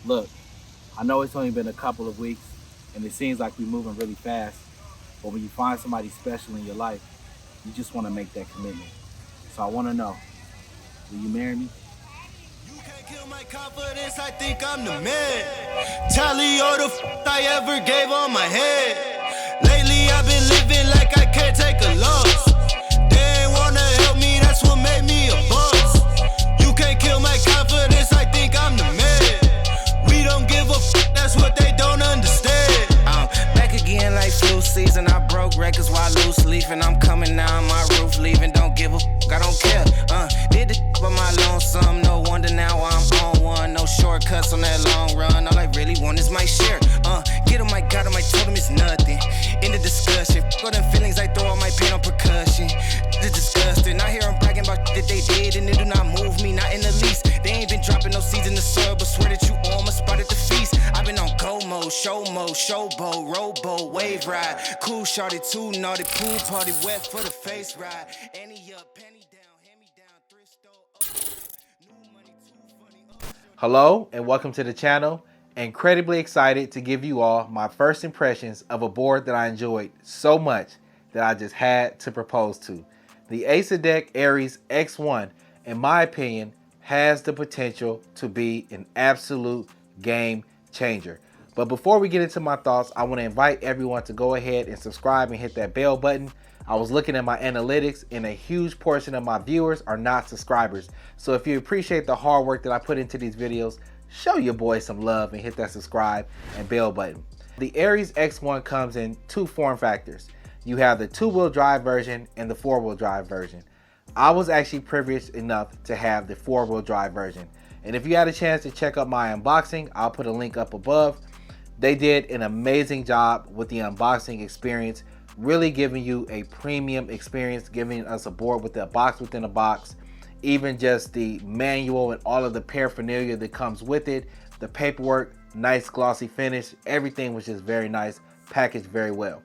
Look, I know it's only been a couple of weeks and it seems like we're moving really fast, but when you find somebody special in your life, you just want to make that commitment. So I want to know, will you marry me? You can't kill my confidence, I think I'm the man. Tally all the I ever gave on my head. Lately I've been living like I can't take a loss. They ain't wanna help me, that's what made me a boss. You can't kill my confidence, I think I'm the man. We don't give a that's what they don't understand. I'm back again like flu season. I broke records while loose leafing. I'm coming down my roof, leaving. Don't give a I don't care. Did the by my lonesome. No wonder now I'm on one. No shortcuts on that long run. All I really want is my share. Get on my God, I told him it's nothing. In the discussion, all them feelings I throw all my pain on percussion. It's disgusting. I hear them bragging about that they did, and it do not move me, not in the least. They ain't been dropping no seeds in the soil, but swear that you on my spot at the feast. I've been on go mode, showboat, rowboat, wave ride. Cool shorty, too naughty, pool party, wet for the face ride. Any up, penny down, hand me down, thrift store. New money, too funny. Hello and welcome to the channel. Incredibly excited to give you all my first impressions of a board that I enjoyed so much that I just had to propose to. The Acedeck Ares X1, in my opinion, has the potential to be an absolute game changer. But before we get into my thoughts, I want to invite everyone to go ahead and subscribe and hit that bell button. I was looking at my analytics and a huge portion of my viewers are not subscribers. So if you appreciate the hard work that I put into these videos, show your boy some love and hit that subscribe and bell button. The Ares X1 comes in two form factors. You have the 2-wheel drive version and the 4-wheel drive version. I was actually privileged enough to have the 4-wheel drive version. And if you had a chance to check out my unboxing, I'll put a link up above. They did an amazing job with the unboxing experience, really giving you a premium experience, giving us a board with a box within a box, even just the manual and all of the paraphernalia that comes with it, the paperwork, nice glossy finish, everything was just very nice, packaged very well.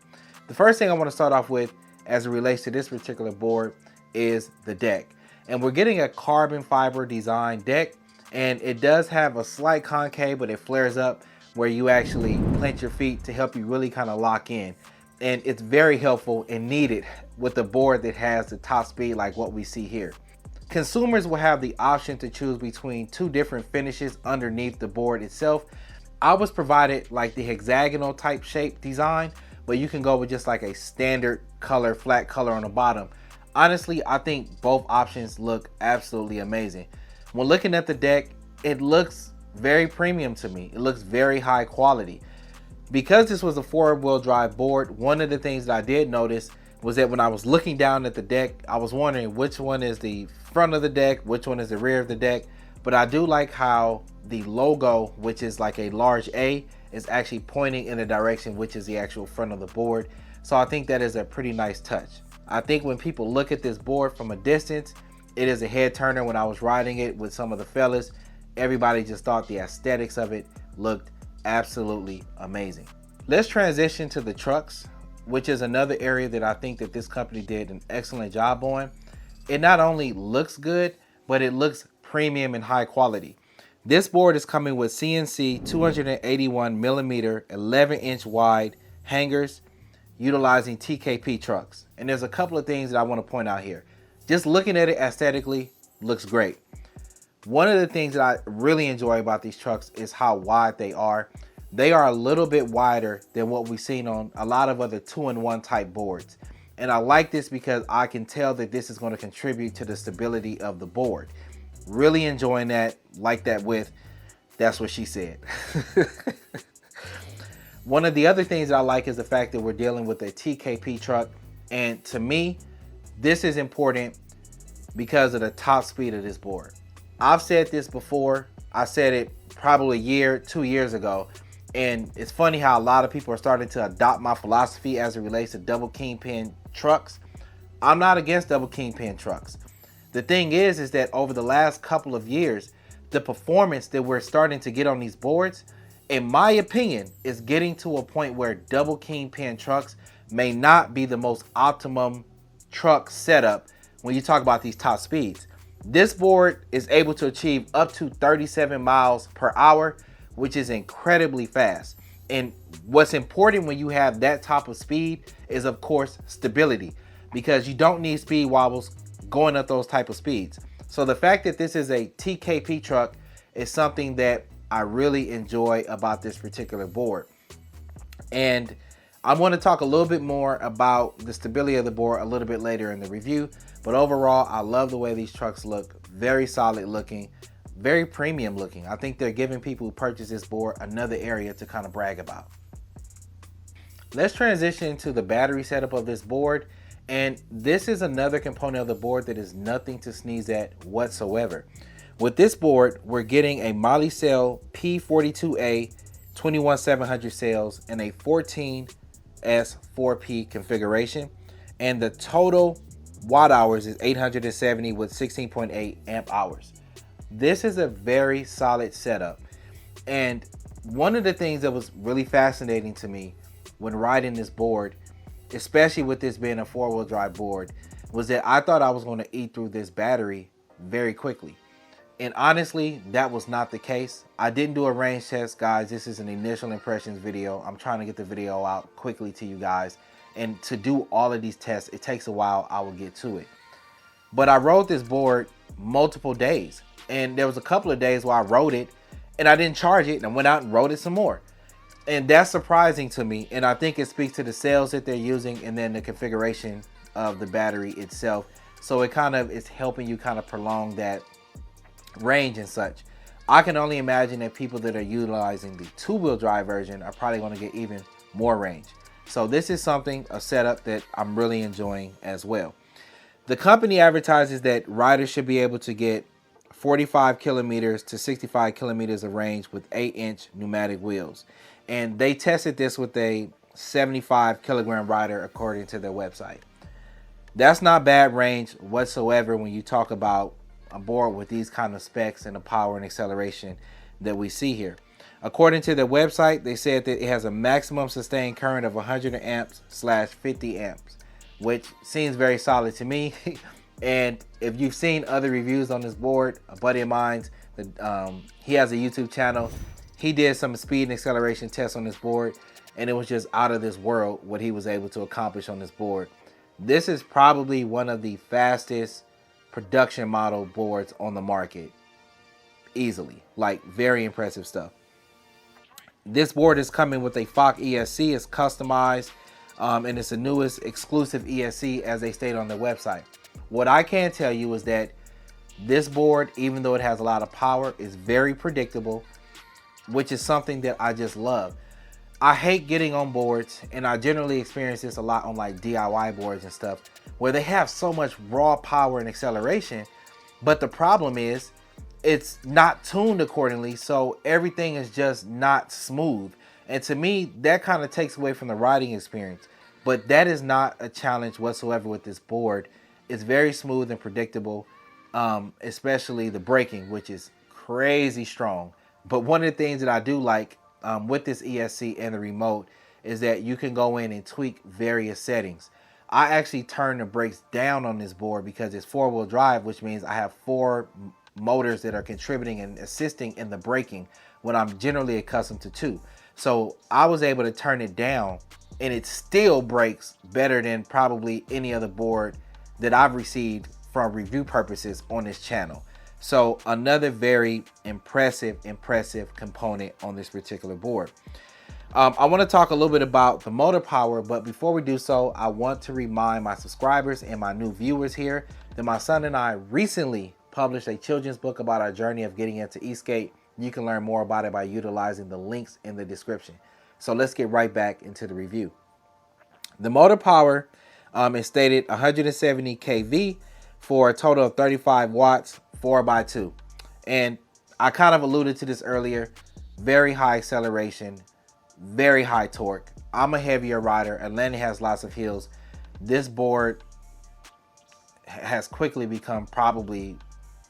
The first thing I want to start off with as it relates to this particular board is the deck. And we're getting a carbon fiber design deck, and it does have a slight concave, but it flares up where you actually plant your feet to help you really kind of lock in. And it's very helpful and needed with a board that has the top speed like what we see here. Consumers will have the option to choose between two different finishes underneath the board itself. I was provided like the hexagonal type shape design, but you can go with just like a standard color, flat color on the bottom. Honestly, I think both options look absolutely amazing. When looking at the deck, it looks very premium to me. It looks very high quality. Because this was a 4-wheel drive board, one of the things that I did notice was that when I was looking down at the deck, I was wondering which one is the front of the deck, which one is the rear of the deck. But I do like how the logo, which is like a large A, is actually pointing in the direction which is the actual front of the board. So I think that is a pretty nice touch. I think when people look at this board from a distance, it is a head turner. When I was riding it with some of the fellas, everybody just thought the aesthetics of it looked absolutely amazing. Let's transition to the trucks, which is another area that I think that this company did an excellent job on. It not only looks good, but it looks premium and high quality. This board is coming with CNC 281 millimeter, 11 inch wide hangers utilizing TKP trucks. And there's a couple of things that I want to point out here. Just looking at it aesthetically, looks great. One of the things that I really enjoy about these trucks is how wide they are. They are a little bit wider than what we've seen on a lot of other 2-in-1 type boards. And I like this because I can tell that this is going to contribute to the stability of the board. Really enjoying that, like that width. That's what she said. One of the other things that I like is the fact that we're dealing with a TKP truck. And to me, this is important because of the top speed of this board. I've said this before. I said it probably a year, 2 years ago. And it's funny how a lot of people are starting to adopt my philosophy as it relates to double kingpin trucks. I'm not against double kingpin trucks. The thing is that over the last couple of years, the performance that we're starting to get on these boards, in my opinion, is getting to a point where double kingpin trucks may not be the most optimum truck setup when you talk about these top speeds. This board is able to achieve up to 37 miles per hour, which is incredibly fast. And what's important when you have that type of speed is, of course, stability, because you don't need speed wobbles going up those type of speeds. So the fact that this is a TKP truck is something that I really enjoy about this particular board. And I'm going to talk a little bit more about the stability of the board a little bit later in the review. But overall, I love the way these trucks look. Very solid looking, very premium looking. I think they're giving people who purchase this board another area to kind of brag about. Let's transition to the battery setup of this board. And this is another component of the board that is nothing to sneeze at whatsoever. With this board, we're getting a Molicel P42A 21700 cells and a 14S4P configuration. And the total watt hours is 870 with 16.8 amp hours. This is a very solid setup. And one of the things that was really fascinating to me when riding this board, especially with this being a four-wheel drive board, was that I thought I was going to eat through this battery very quickly. And honestly, that was not the case. I didn't do a range test, guys. This is an initial impressions video. I'm trying to get the video out quickly to you guys. And to do all of these tests, it takes a while. I will get to it. But I rode this board multiple days. And there was a couple of days where I rode it and I didn't charge it, and I went out and rode it some more. And that's surprising to me. And I think it speaks to the cells that they're using and then the configuration of the battery itself. So it kind of is helping you kind of prolong that range and such. I can only imagine that people that are utilizing the two-wheel drive version are probably going to get even more range. So this is something, a setup that I'm really enjoying as well. The company advertises that riders should be able to get 45 kilometers to 65 kilometers of range with 8-inch pneumatic wheels. And they tested this with a 75 kilogram rider according to their website. That's not bad range whatsoever when you talk about a board with these kind of specs and the power and acceleration that we see here. According to their website, they said that it has a maximum sustained current of 100 amps / 50 amps, which seems very solid to me. And if you've seen other reviews on this board, a buddy of mine, he has a YouTube channel. He did some speed and acceleration tests on this board, and it was just out of this world what he was able to accomplish on this board. This is probably one of the fastest production model boards on the market, easily. Like, very impressive stuff. This board is coming with a FOC ESC. It's customized, and it's the newest exclusive ESC, as they state on their website. What I can tell you is that this board, even though it has a lot of power, is very predictable, which is something that I just love. I hate getting on boards, and I generally experience this a lot on like DIY boards and stuff, where they have so much raw power and acceleration, but the problem is it's not tuned accordingly, so everything is just not smooth. And to me, that kind of takes away from the riding experience. But that is not a challenge whatsoever with this board. It's very smooth and predictable, especially the braking, which is crazy strong. But one of the things that I do like with this ESC and the remote is that you can go in and tweak various settings. I actually turn the brakes down on this board because it's four-wheel drive, which means I have 4 motors that are contributing and assisting in the braking when I'm generally accustomed to 2. So I was able to turn it down, and it still brakes better than probably any other board that I've received from review purposes on this channel. So another very impressive component on this particular board. I want to talk a little bit about the motor power, but before we do so, I want to remind my subscribers and my new viewers here that my son and I recently published a children's book about our journey of getting into e-skate. You can learn more about it by utilizing the links in the description. So let's get right back into the review. The motor power is stated 170 kV for a total of 35 watts, 4x2. And I kind of alluded to this earlier. Very high acceleration, very high torque. I'm a heavier rider. Atlanta has lots of hills. This board has quickly become probably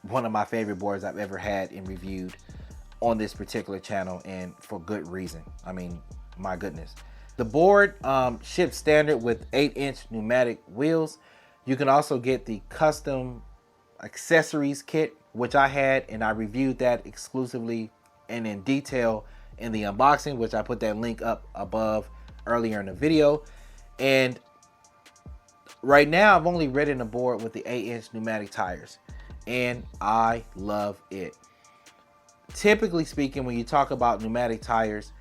one of my favorite boards I've ever had and reviewed on this particular channel, and for good reason. I mean, my goodness. The board ships standard with 8-inch pneumatic wheels. You can also get the custom accessories kit, which I had, and I reviewed that exclusively and in detail in the unboxing, which I put that link up above earlier in the video. And right now I've only ridden a board with the 8-inch pneumatic tires, and I love it. Typically speaking, when you talk about pneumatic tires,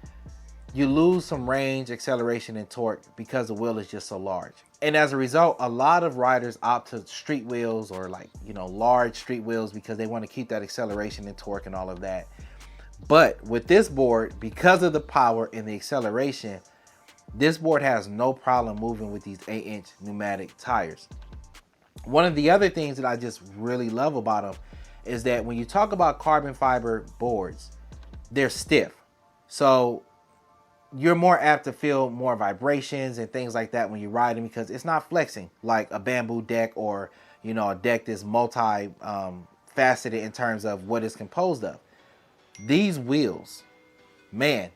you lose some range, acceleration, and torque because the wheel is just so large. And as a result, a lot of riders opt to street wheels, or like, you know, large street wheels, because they want to keep that acceleration and torque and all of that. But with this board, because of the power and the acceleration, this board has no problem moving with these 8-inch pneumatic tires. One of the other things that I just really love about them is that when you talk about carbon fiber boards, they're stiff. So you're more apt to feel more vibrations and things like that when you're riding, because it's not flexing like a bamboo deck, or, you know, a deck that's multi faceted in terms of what it's composed of. These wheels, man,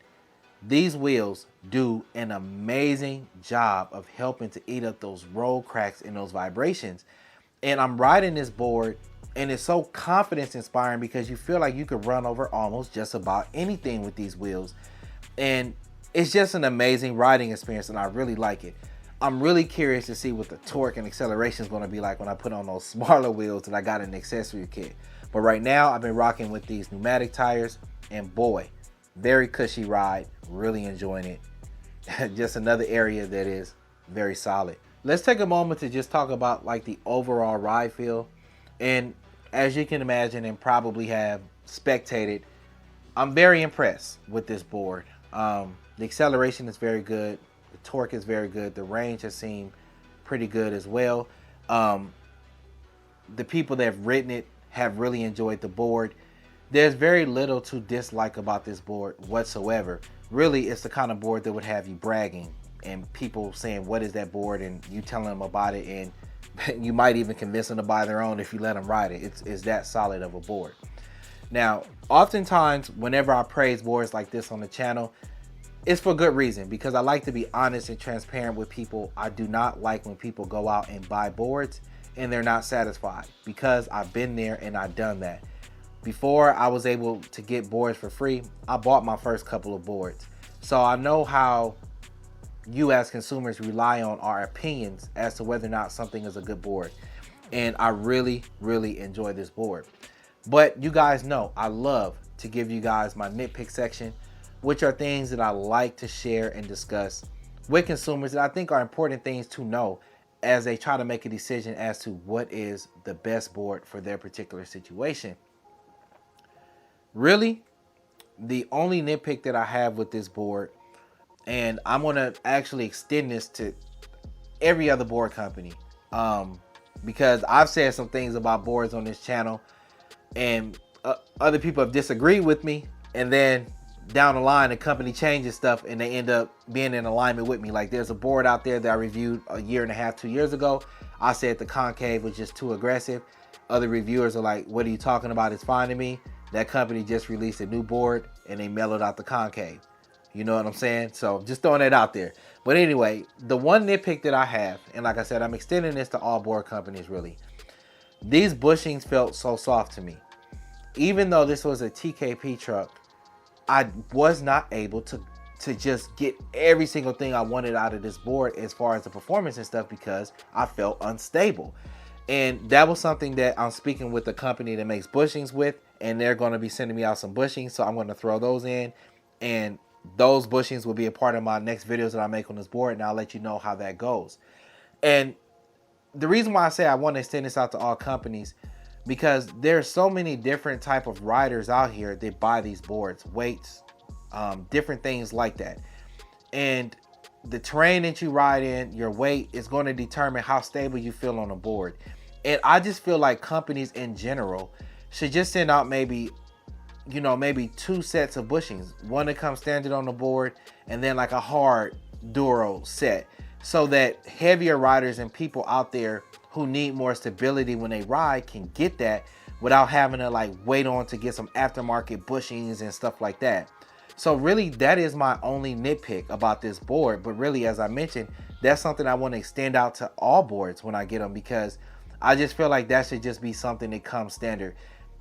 these wheels do an amazing job of helping to eat up those roll cracks and those vibrations. And I'm riding this board, and it's so confidence inspiring because you feel like you could run over almost just about anything with these wheels. And it's just an amazing riding experience, and I really like it. I'm really curious to see what the torque and acceleration is going to be like when I put on those smaller wheels that I got in the accessory kit. But right now I've been rocking with these pneumatic tires, and boy, very cushy ride, really enjoying it. Just another area that is very solid. Let's take a moment to just talk about like the overall ride feel. And as you can imagine and probably have spectated, I'm very impressed with this board. The acceleration is very good. The torque is very good. The range has seemed pretty good as well. The people that have ridden it have really enjoyed the board. There's very little to dislike about this board whatsoever. Really, it's the kind of board that would have you bragging and people saying, what is that board? And you telling them about it, and you might even convince them to buy their own if you let them ride it. It's that solid of a board. Now, oftentimes, whenever I praise boards like this on the channel, it's for good reason, because I like to be honest and transparent with people. I do not like when people go out and buy boards and they're not satisfied, because I've been there and I've done that. Before I was able to get boards for free, I bought my first couple of boards. So I know how you as consumers rely on our opinions as to whether or not something is a good board. And I really, really enjoy this board. But you guys know I love to give you guys my nitpick section, which are things that I like to share and discuss with consumers that I think are important things to know as they try to make a decision as to what is the best board for their particular situation. Really, the only nitpick that I have with this board, and I'm going to actually extend this to every other board company, because I've said some things about boards on this channel, and other people have disagreed with me, and then down the line the company changes stuff and they end up being in alignment with me. Like, there's a board out there that I reviewed a year and a half, 2 years ago. I said the concave was just too aggressive. Other reviewers are like, what are you talking about? It's fine to me. That company just released a new board and they mellowed out the concave. You know what I'm saying? So just throwing that out there. But anyway, the one nitpick that I have, and like I said, I'm extending this to all board companies really. These bushings felt so soft to me. Even though this was a TKP truck, I was not able to just get every single thing I wanted out of this board as far as the performance and stuff, because I felt unstable. And that was something that I'm speaking with the company that makes bushings with, and they're going to be sending me out some bushings, so I'm going to throw those in, and those bushings will be a part of my next videos that I make on this board, and I'll let you know how that goes. And the reason why I say I want to extend this out to all companies, because there's so many different type of riders out here that buy these boards, weights, different things like that. And the terrain that you ride in, your weight is going to determine how stable you feel on a board. And I just feel like companies in general should just send out maybe 2 sets of bushings. One that comes standard on the board, and then like a hard Duro set, so that heavier riders and people out there who need more stability when they ride can get that without having to like wait on to get some aftermarket bushings and stuff like that. So really, that is my only nitpick about this board. But really, as I mentioned, that's something I want to extend out to all boards when I get them, because I just feel like that should just be something that comes standard.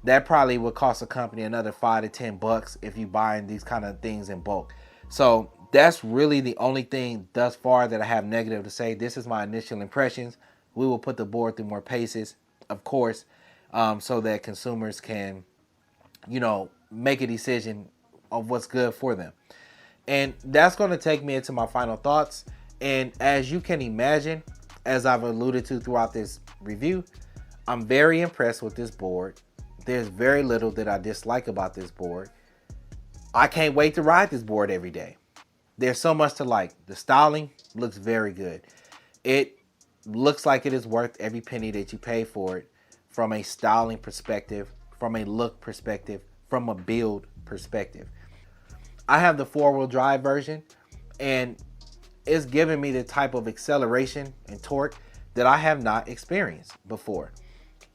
that probably would cost a company another $5 to $10 if you buying these kind of things in bulk. So that's really the only thing thus far that I have negative to say. This is my initial impressions. We will put the board through more paces, of course, so that consumers can, make a decision of what's good for them. And that's going to take me into my final thoughts. And as you can imagine, as I've alluded to throughout this review, I'm very impressed with this board. There's very little that I dislike about this board. I can't wait to ride this board every day. There's so much to like. The styling looks very good. It looks like it is worth every penny that you pay for it, from a styling perspective, from a look perspective, from a build perspective. I have the 4-wheel drive version, and it's giving me the type of acceleration and torque that I have not experienced before.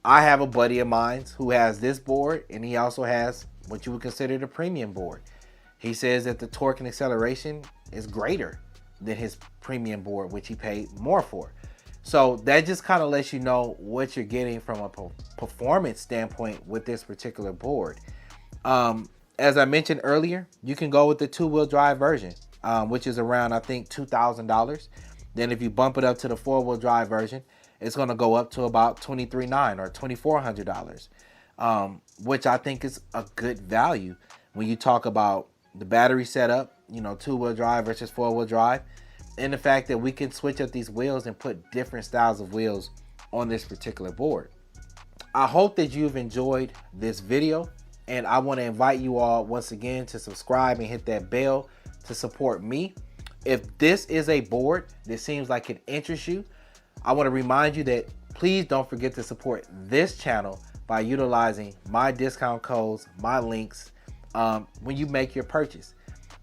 I have a buddy of mine who has this board, and he also has what you would consider the premium board. He says that the torque and acceleration is greater than his premium board, which he paid more for. So that just kind of lets you know what you're getting from a performance standpoint with this particular board. As I mentioned earlier, you can go with the 2-wheel drive version, which is around, I think, $2,000. Then if you bump it up to the 4-wheel drive version, it's going to go up to about $23,900 or $2,400, which I think is a good value when you talk about the battery setup, 2-wheel drive versus 4-wheel drive, and the fact that we can switch up these wheels and put different styles of wheels on this particular board. I hope that you've enjoyed this video, and I want to invite you all once again to subscribe and hit that bell to support me. If this is a board that seems like it interests you, I want to remind you that please don't forget to support this channel by utilizing my discount codes, my links, when you make your purchase.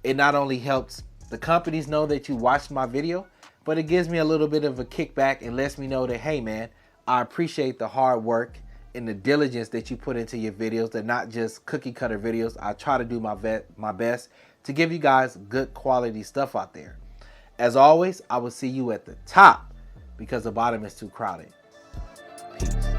It not only helps the companies know that you watched my video, but it gives me a little bit of a kickback and lets me know that, hey man, I appreciate the hard work and the diligence that you put into your videos. They're not just cookie cutter videos. I try to do my best to give you guys good quality stuff out there. As always, I will see you at the top because the bottom is too crowded. Peace.